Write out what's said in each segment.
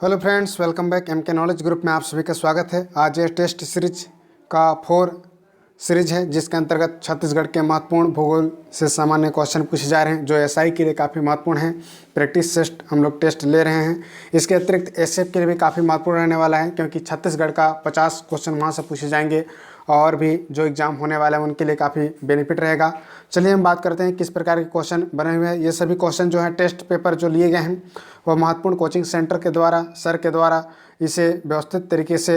Hello friends, welcome back. M K knowledge group में आप सभी का स्वागत है। आज ये टेस्ट सीरीज का 4 सीरीज है, जिसके अंतर्गत छत्तीसगढ़ के महत्वपूर्ण भूगोल से सामान्य क्वेश्चन पूछे जा रहे हैं, जो एसआई के लिए काफ़ी महत्वपूर्ण है। प्रैक्टिस टेस्ट हम लोग टेस्ट ले रहे हैं। इसके अतिरिक्त एसएफ के लिए भी काफ़ी महत्वपूर्ण रहने वाला है, क्योंकि छत्तीसगढ़ का 50 क्वेश्चन वहाँ से पूछे जाएंगे और भी जो एग्ज़ाम होने वाला है उनके लिए काफ़ी बेनिफिट रहेगा। चलिए हम बात करते हैं किस प्रकार के क्वेश्चन बने हुए हैं। ये सभी क्वेश्चन जो हैं टेस्ट पेपर जो लिए गए हैं वह महत्वपूर्ण कोचिंग सेंटर के द्वारा, सर के द्वारा इसे व्यवस्थित तरीके से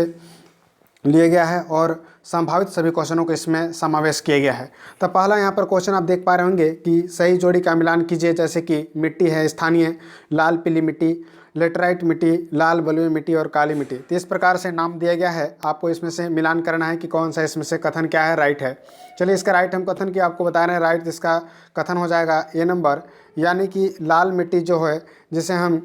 लिया गया है और संभावित सभी क्वेश्चनों को इसमें समावेश किया गया है। तो पहला यहाँ पर क्वेश्चन आप देख पा रहे होंगे कि सही जोड़ी का मिलान कीजिए। जैसे कि मिट्टी है स्थानीय, लाल पीली मिट्टी, लेटराइट मिट्टी, लाल बलुई मिट्टी और काली मिट्टी। तो इस प्रकार से नाम दिया गया है। आपको इसमें से मिलान करना है कि कौन सा इसमें से कथन क्या है, राइट है। चलिए इसका राइट हम कथन की आपको बता रहे हैं। राइट इसका कथन हो जाएगा ए नंबर, यानी कि लाल मिट्टी जो है, जिसे हम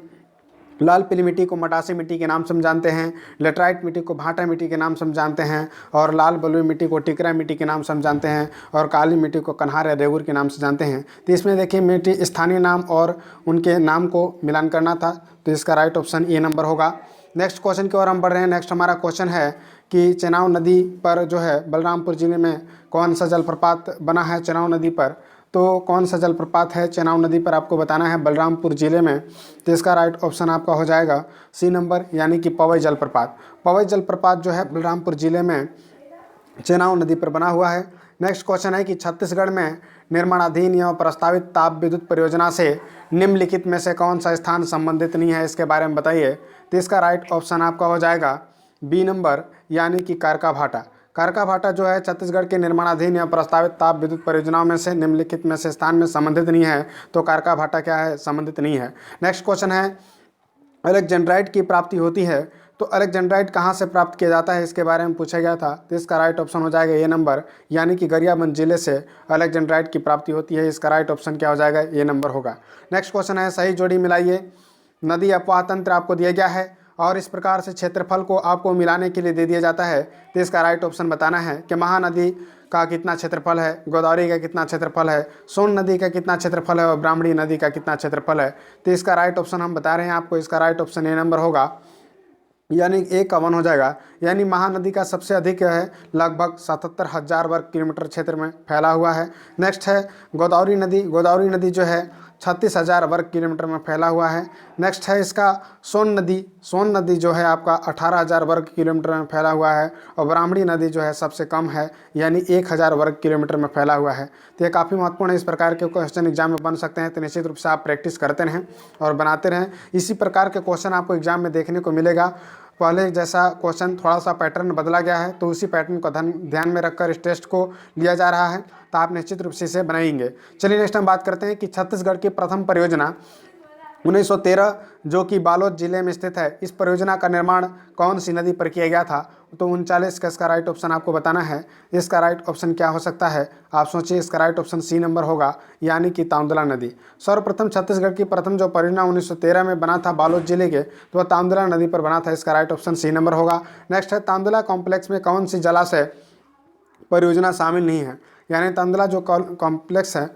लाल पीली मिट्टी को मटासी मिट्टी के नाम से हम जानते हैं, लेटराइट मिट्टी को भाटा मिट्टी के नाम से हम जानते हैं, और लाल बलुई मिट्टी को टिकरा मिट्टी के नाम से हम जानते हैं, और काली मिट्टी को कन्हार या रेगुर के नाम से जानते हैं। तो इसमें देखिए मिट्टी स्थानीय नाम और उनके नाम को मिलान करना था, तो इसका राइट ऑप्शन ए नंबर होगा। नेक्स्ट क्वेश्चन की ओर हम बढ़ रहे हैं। नेक्स्ट हमारा क्वेश्चन है कि चेनाब नदी पर जो है बलरामपुर जिले में कौन सा जलप्रपात बना है। चेनाब नदी पर तो कौन सा जलप्रपात है चेनाब नदी पर, आपको बताना है बलरामपुर जिले में। तो इसका राइट ऑप्शन आपका हो जाएगा सी नंबर, यानी कि पवई जलप्रपात। पवई जलप्रपात जो है बलरामपुर जिले में चेनाब नदी पर बना हुआ है। नेक्स्ट क्वेश्चन है कि छत्तीसगढ़ में निर्माणाधीन या प्रस्तावित ताप विद्युत परियोजना से निम्नलिखित में से कौन सा स्थान संबंधित नहीं है, इसके बारे में बताइए। तो इसका राइट ऑप्शन आपका हो जाएगा बी नंबर, यानी कि कारकाभाटा। कारकाभाटा जो है छत्तीसगढ़ के निर्माणाधीन या प्रस्तावित ताप विद्युत परियोजनाओं में से निम्नलिखित में से स्थान में संबंधित नहीं है, तो कारकाभाटा क्या है, संबंधित नहीं है। नेक्स्ट क्वेश्चन है अलेक्जेंड्राइट की प्राप्ति होती है, तो अलेक्जेंड्राइट कहाँ से प्राप्त किया जाता है, इसके बारे में पूछा गया था। तो इसका राइट ऑप्शन हो जाएगा ए नंबर, यानी कि गरियाबंद जिले से अलेक्जेंड्राइट की प्राप्ति होती है। इसका राइट ऑप्शन क्या हो जाएगा, ए नंबर होगा। नेक्स्ट क्वेश्चन है सही जोड़ी मिलाइए। नदी अपवाह तंत्र आपको दिया गया है और इस प्रकार से क्षेत्रफल को आपको मिलाने के लिए दे दिया जाता है। तो इसका राइट ऑप्शन बताना है कि महानदी का कितना क्षेत्रफल है, गोदावरी का कितना क्षेत्रफल है, सोन नदी का कितना क्षेत्रफल है और ब्राह्मणी नदी का कितना क्षेत्रफल है। तो इसका राइट ऑप्शन हम बता रहे हैं आपको। इसका राइट ऑप्शन ए नंबर होगा, यानी 1 हो जाएगा। यानी महानदी का सबसे अधिक है, लगभग 77,000 वर्ग किलोमीटर क्षेत्र में फैला हुआ है। नेक्स्ट है गोदावरी नदी। गोदावरी नदी जो है 36,000 वर्ग किलोमीटर में फैला हुआ है। नेक्स्ट है इसका सोन नदी। सोन नदी जो है आपका 18,000 वर्ग किलोमीटर में फैला हुआ है। और ब्राह्मणी नदी जो है सबसे कम है, यानी 1,000 वर्ग किलोमीटर में फैला हुआ है। तो ये काफ़ी महत्वपूर्ण है। इस प्रकार के क्वेश्चन एग्जाम में बन सकते हैं, तो निश्चित रूप से आप प्रैक्टिस करते रहें और बनाते रहें। इसी प्रकार के क्वेश्चन आपको एग्जाम में देखने को मिलेगा। पहले जैसा क्वेश्चन थोड़ा सा पैटर्न बदला गया है, तो उसी पैटर्न को ध्यान में रखकर इस टेस्ट को लिया जा रहा है, तो आप निश्चित रूप से इसे बनाएंगे। चलिए नेक्स्ट हम बात करते हैं कि छत्तीसगढ़ की प्रथम परियोजना 1913 जो कि बालोद जिले में स्थित है, इस परियोजना का निर्माण कौन सी नदी पर किया गया था। तो 39 का इसका राइट ऑप्शन आपको बताना है। इसका राइट ऑप्शन क्या हो सकता है, आप सोचिए। इसका राइट ऑप्शन सी नंबर होगा, यानी कि तांदुला नदी। सर्वप्रथम छत्तीसगढ़ की प्रथम जो परियोजना 1913 में बना था बालोद जिले के, तो वह तांदुला नदी पर बना था। इसका राइट ऑप्शन सी नंबर होगा। नेक्स्ट है तांदुला कॉम्प्लेक्स में कौन सी जलाशय परियोजना शामिल नहीं है, यानी तांदुला जो कॉम्प्लेक्स है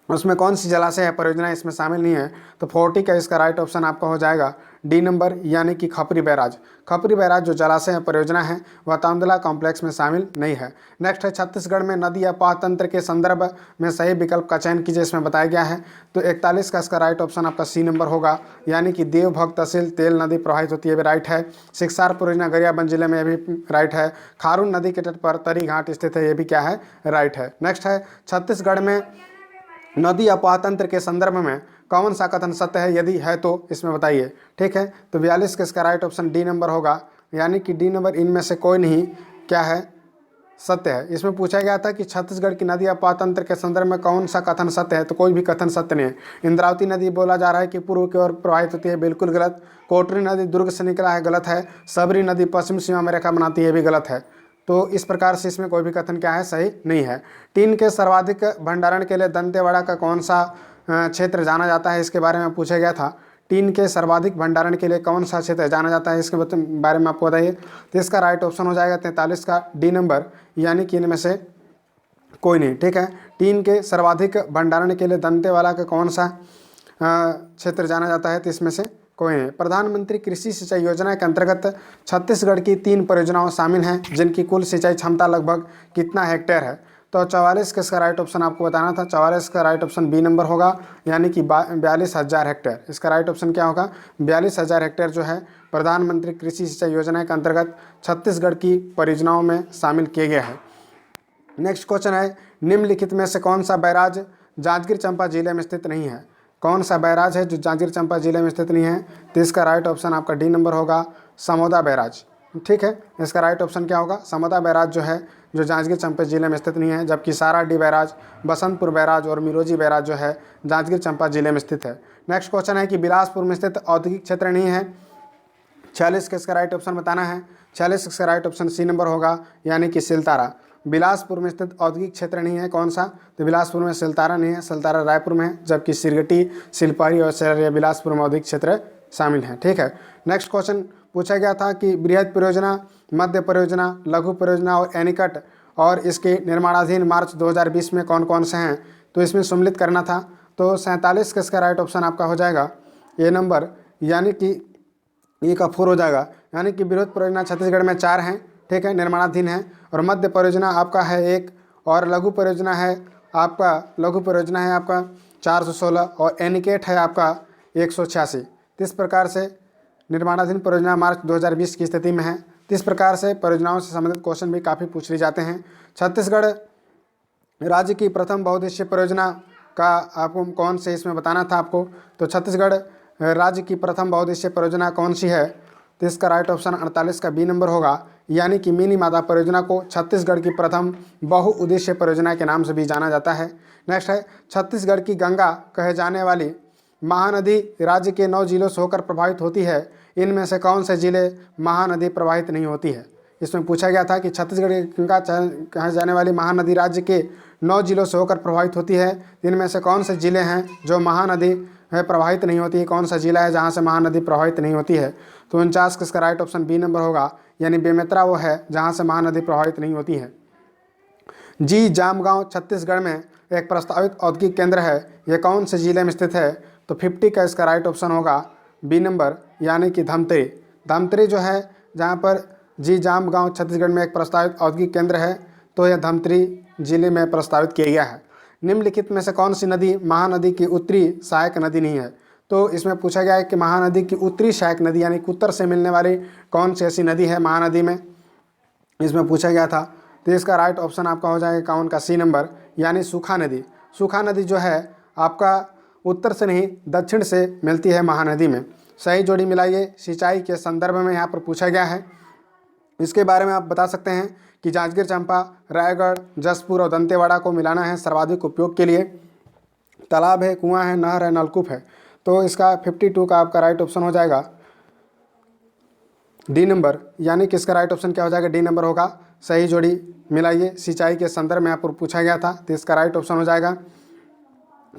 उसमें कौन सी जलाशय है परियोजना इसमें शामिल नहीं है। तो 40 का इसका राइट ऑप्शन आपका हो जाएगा डी नंबर, यानी कि खपरी बैराज। खपरी बैराज जो जलाशय परियोजना है वह तांदुला कॉम्प्लेक्स में शामिल नहीं है। नेक्स्ट है छत्तीसगढ़ में नदी अपवाह तंत्र के संदर्भ में सही विकल्प का चयन कीजिए, इसमें बताया गया है। तो 41 का इसका राइट ऑप्शन आपका सी नंबर होगा, यानी कि देवभग तहसील तेल नदी प्रवाहित होती है, भी राइट है। शिक्षार परियोजना गरियाबंद जिले में भी राइट है। खारून नदी के तट पर तरी घाट स्थित है, ये भी क्या है, राइट है। नेक्स्ट है छत्तीसगढ़ में नदी अपवाह तंत्र के संदर्भ में कौन सा कथन सत्य है, यदि है तो इसमें बताइए। ठीक है, तो 42 का इसका राइट ऑप्शन डी नंबर होगा, यानी कि डी नंबर इनमें से कोई नहीं क्या है, सत्य है। इसमें पूछा गया था कि छत्तीसगढ़ की नदी अपवाह तंत्र के संदर्भ में कौन सा कथन सत्य है, तो कोई भी कथन सत्य नहीं है। इंद्रावती नदी बोला जा रहा है कि पूर्व की ओर प्रवाहित होती है, बिल्कुल गलत। कोटरी नदी दुर्ग से निकला है, गलत है। सबरी नदी पश्चिम सीमा में रेखा बनाती है, भी गलत है। तो इस प्रकार से इसमें कोई भी कथन क्या है, सही नहीं है। टीन के सर्वाधिक भंडारण के लिए दंतेवाड़ा का कौन सा क्षेत्र जाना जाता है, इसके बारे में पूछा गया था। टीन के सर्वाधिक भंडारण के लिए कौन सा क्षेत्र जाना जाता है, इसके बारे में आपको बताइए। तो इसका राइट ऑप्शन हो जाएगा 43 का डी नंबर, यानी कि इनमें से कोई नहीं। ठीक है, टीन के सर्वाधिक भंडारण के लिए दंतेवाड़ा का कौन सा क्षेत्र जाना जाता है, तो इसमें से कोई नहीं। प्रधानमंत्री कृषि सिंचाई योजना के अंतर्गत छत्तीसगढ़ की 3 परियोजनाएं शामिल हैं जिनकी कुल सिंचाई क्षमता लगभग कितना हेक्टेयर है? तो 44 का इसका राइट ऑप्शन आपको बताना था। 44 का राइट ऑप्शन बी नंबर होगा, यानी कि 42,000 हेक्टेयर। इसका राइट ऑप्शन क्या होगा? 42,000 हेक्टेयर जो है प्रधानमंत्री कृषि सिंचाई योजना के अंतर्गत छत्तीसगढ़ की परियोजनाओं में शामिल किए गए हैं। नेक्स्ट क्वेश्चन है, निम्नलिखित में से कौन सा बैराज जांजगीर चांपा जिले में स्थित नहीं है? कौन सा बैराज है जो जांजगीर चांपा जिले में स्थित नहीं है? तो इसका राइट ऑप्शन आपका डी नंबर होगा, समोदा बैराज। ठीक है, इसका राइट ऑप्शन क्या होगा? समोदा बैराज जो है जो जांजगीर चांपा जिले में स्थित नहीं है, जबकि साराडी बैराज, बसंतपुर बैराज और मिरोजी बैराज जो है जांजगीर चांपा जिले में स्थित है। नेक्स्ट क्वेश्चन है कि बिलासपुर में स्थित औद्योगिक क्षेत्र नहीं है। 46 का इसका राइट ऑप्शन बताना है। 46 का राइट ऑप्शन सी नंबर होगा, यानी कि सिलतारा। बिलासपुर में स्थित औद्योगिक क्षेत्र नहीं है, कौन सा? तो बिलासपुर में सिलतारा नहीं है, सिलतारा रायपुर में है, जबकि सिरगटी, सिलपारी और सैरिया बिलासपुर में औद्योगिक क्षेत्र शामिल हैं। ठीक है, नेक्स्ट क्वेश्चन पूछा गया था कि बृहद परियोजना, मध्य परियोजना, लघु परियोजना और एनीकट और इसके निर्माणाधीन मार्च 2020 में कौन कौन से हैं? तो इसमें सम्मिलित करना था। तो 47 का इसका राइट ऑप्शन आपका हो जाएगा ए नंबर, यानी कि ए का 4 हो जाएगा, यानी कि बृहद परियोजना छत्तीसगढ़ में 4 हैं। ठीक है, निर्माणाधीन है। और मध्य परियोजना आपका है 1, और लघु परियोजना है आपका 416 और एनिकेट है आपका 186। इस प्रकार से निर्माणाधीन परियोजना मार्च 2020 की स्थिति में है। इस प्रकार से परियोजनाओं से संबंधित क्वेश्चन भी काफ़ी पूछ लिए जाते हैं। छत्तीसगढ़ राज्य की प्रथम बहुउद्देशीय परियोजना का आपको कौन से इसमें बताना था आपको। तो छत्तीसगढ़ राज्य की प्रथम बहुउद्देशीय परियोजना कौन सी है? तो इसका राइट ऑप्शन 48 का बी नंबर होगा, यानी कि मिनी माता परियोजना को छत्तीसगढ़ की प्रथम बहुउद्देशीय परियोजना के नाम से भी जाना जाता है। नेक्स्ट है, छत्तीसगढ़ की गंगा कहे जाने वाली महानदी राज्य के 9 जिलों से होकर प्रभावित होती है। इनमें से कौन से जिले महानदी प्रवाहित नहीं होती है? इसमें पूछा गया था कि छत्तीसगढ़ की गंगा कहे जाने वाली महानदी राज्य के 9 जिलों से होकर प्रभावित होती है। इनमें से कौन से जिले हैं जो महानदी है प्रवाहित नहीं होती है? कौन सा जिला है जहाँ से महानदी प्रवाहित नहीं होती है? तो 49 का इसका राइट ऑप्शन बी नंबर होगा, यानी बेमेतरा वो है जहाँ से महानदी प्रवाहित नहीं होती है। जी जामगांव छत्तीसगढ़ में एक प्रस्तावित औद्योगिक केंद्र है, यह कौन से जिले में स्थित है? तो 50 का इसका राइट ऑप्शन होगा बी नंबर, यानी कि धमतरी। धमतरी जो है जहाँ पर जी जामगांव छत्तीसगढ़ में एक प्रस्तावित औद्योगिक केंद्र है, तो यह धमतरी जिले में प्रस्तावित किया गया है। निम्नलिखित में से कौन सी नदी महानदी की उत्तरी सहायक नदी नहीं है? तो इसमें पूछा गया है कि महानदी की उत्तरी सहायक नदी, यानी कि उत्तर से मिलने वाली कौन सी ऐसी नदी है महानदी में, इसमें पूछा गया था। तो इसका राइट ऑप्शन आपका हो जाएगा कौन का? सी नंबर, यानी सूखा नदी। सूखा नदी जो है आपका उत्तर से नहीं दक्षिण से मिलती है महानदी में। सही जोड़ी मिलाइए सिंचाई के संदर्भ में यहाँ पर पूछा गया है। इसके बारे में आप बता सकते हैं कि जांजगीर चांपा, रायगढ़, जसपुर और दंतेवाड़ा को मिलाना है सर्वाधिक उपयोग के लिए। तालाब है, कुआं है, नहर है, नलकूप है। तो इसका 52 का आपका राइट ऑप्शन हो जाएगा डी नंबर, यानी कि इसका राइट ऑप्शन क्या हो जाएगा? डी नंबर होगा। सही जोड़ी मिलाइए सिंचाई के संदर्भ में आपको पूछा गया था, तो इसका राइट ऑप्शन हो जाएगा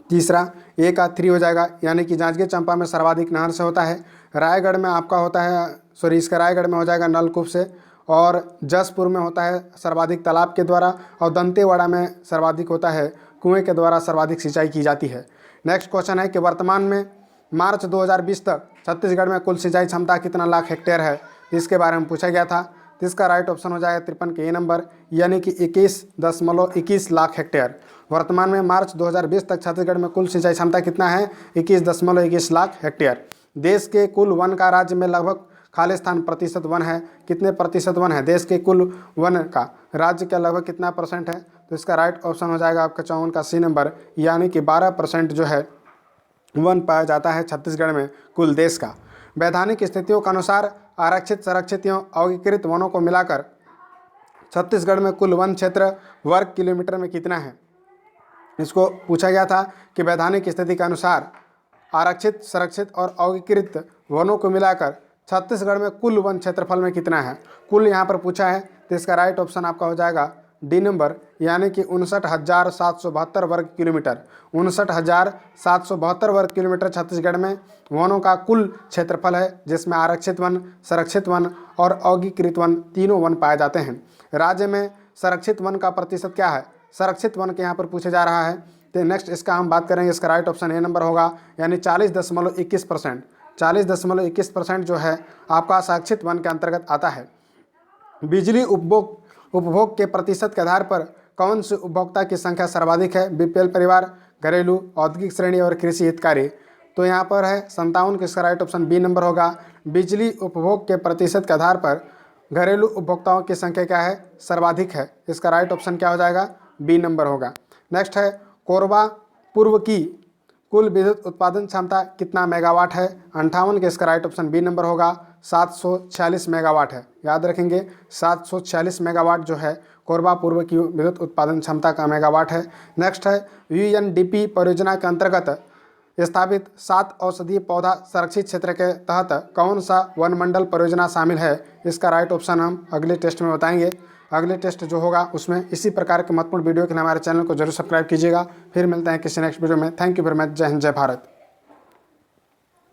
तीसरा, ए का 3 हो जाएगा, यानी कि जांजगीर चांपा में सर्वाधिक नहर से होता है। रायगढ़ में आपका होता है, इसका रायगढ़ में हो जाएगा नलकूप से, और जसपुर में होता है सर्वाधिक तालाब के द्वारा, और दंतेवाड़ा में सर्वाधिक होता है कुएं के द्वारा सर्वाधिक सिंचाई की जाती है। नेक्स्ट क्वेश्चन है कि वर्तमान में मार्च 2020 तक छत्तीसगढ़ में कुल सिंचाई क्षमता कितना लाख हेक्टेयर है? इसके बारे में पूछा गया था। तो इसका राइट ऑप्शन हो जाएगा 53 के ए नंबर, यानी कि 21.21 लाख हेक्टेयर। वर्तमान में मार्च 2020 तक छत्तीसगढ़ में कुल सिंचाई क्षमता कितना है? 21.21 लाख हेक्टेयर। देश के कुल वन का राज्य में लगभग खाली स्थान प्रतिशत वन है। कितने प्रतिशत वन है? देश के कुल वन का राज्य का लगभग कितना परसेंट है? तो इसका राइट ऑप्शन हो जाएगा आपका 54 का सी नंबर, यानी कि 12% जो है वन पाया जाता है छत्तीसगढ़ में कुल देश का। वैधानिक स्थितियों के अनुसार आरक्षित, संरक्षित एवं अवर्गीकृत वनों को मिलाकर छत्तीसगढ़ में कुल वन क्षेत्र वर्ग किलोमीटर में कितना है? इसको पूछा गया था कि वैधानिक स्थिति के अनुसार आरक्षित, संरक्षित और अवर्गीकृत वनों को मिलाकर छत्तीसगढ़ में कुल वन क्षेत्रफल में कितना है? कुल यहाँ पर पूछा है, तो इसका राइट ऑप्शन आपका हो जाएगा डी नंबर, यानी कि 59,772 वर्ग किलोमीटर। 59,772 वर्ग किलोमीटर छत्तीसगढ़ में वनों का कुल क्षेत्रफल है, जिसमें आरक्षित वन, संरक्षित वन और अवर्गीकृत वन तीनों वन पाए जाते हैं। राज्य में संरक्षित वन का प्रतिशत क्या है? संरक्षित वन के यहाँ पर पूछा जा रहा है। तो नेक्स्ट इसका हम बात करेंगे, इसका राइट ऑप्शन ए नंबर होगा, यानी 40.21%। 40.21% जो है आपका साक्षित वन के अंतर्गत आता है। बिजली उपभोग के प्रतिशत के आधार पर कौन से उपभोक्ता की संख्या सर्वाधिक है? बीपीएल परिवार, घरेलू, औद्योगिक श्रेणी और कृषि हितकारी। तो यहाँ पर है 57 का इसका राइट ऑप्शन बी नंबर होगा। बिजली उपभोग के प्रतिशत के आधार पर घरेलू उपभोक्ताओं की संख्या क्या है? सर्वाधिक है। इसका राइट ऑप्शन क्या हो जाएगा? बी नंबर होगा। नेक्स्ट है कोरबा पूर्व की कुल विद्युत उत्पादन क्षमता कितना मेगावाट है? 58 का इसका राइट ऑप्शन बी नंबर होगा। 746 मेगावाट है। याद रखेंगे 746 मेगावाट जो है कोरबा पूर्व की विद्युत उत्पादन क्षमता का मेगावाट है। नेक्स्ट है यूएनडीपी परियोजना के अंतर्गत स्थापित 7 औषधीय पौधा संरक्षित क्षेत्र के तहत कौन सा वन मंडल परियोजना शामिल है? इसका राइट ऑप्शन हम अगले टेस्ट में बताएंगे। अगले टेस्ट जो होगा उसमें इसी प्रकार के महत्वपूर्ण वीडियो के लिए हमारे चैनल को जरूर सब्सक्राइब कीजिएगा। फिर मिलते हैं किसी नेक्स्ट वीडियो में। Thank you very much. जय हिंद, जय भारत।